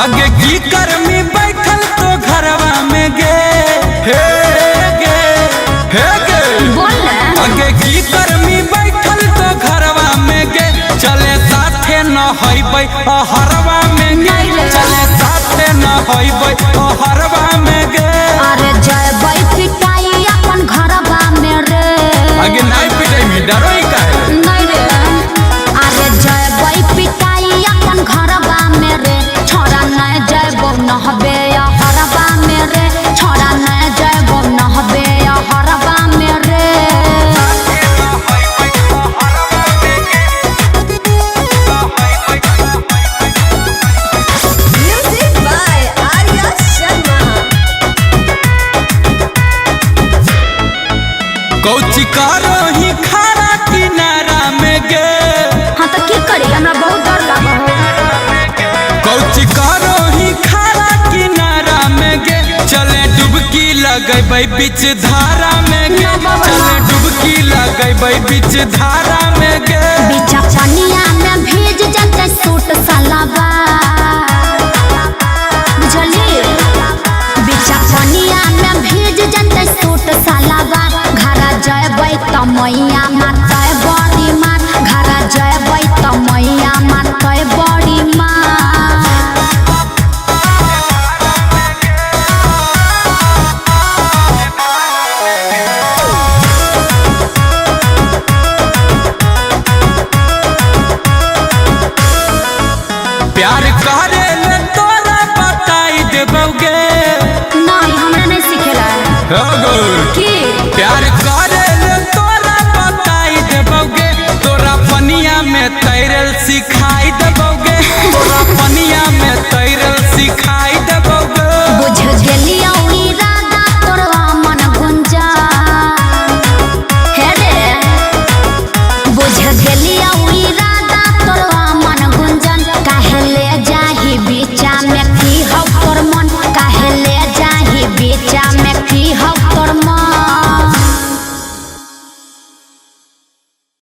आगे की कर्मी बैठल तो घरवा में गे हे गे हे गे आगे की कर्मी बैठल तो घरवा में गे चले साथे न होइबै हरवा में गे चले साथे न होइबै हरवा में गे अरे जयबै पिटाई अपन घरवा में रे आगे नहीं पिटाई में डरोई काहे नहीं रे अरे जयबै पिटाई अपन घरवा में रे छोरा नहीं जयबो नहबे हरवा में रे छोरा नहीं जयबो नहबे हरवा में रे Music by Arya Sharma. कौची करो ही खारा किनारा में गे हाँ तो की करी हमरा बहुत डर लागो कौची करो ही खारा किनारा में गे चले डुबकी लगेबै बीच धारा में गे चले डुबकी लगेबै बीच धारा में गे बीचा पनिया में भीज जते सूट सलवा बुझली बीचा पनिया में भीज जते सूट सलवा घरा जयबै त मैया मारतै बड़ी मार घरा जयबै त मैया मारतै बड़ी मार प्यार करे ले तोरा बताई देबोगे नहीं हमरा नहीं सिखेला की प्यार करे ले तोरा बताई देबोगे तोरा पनिया में तैरल सिखाई देबोगे तोरा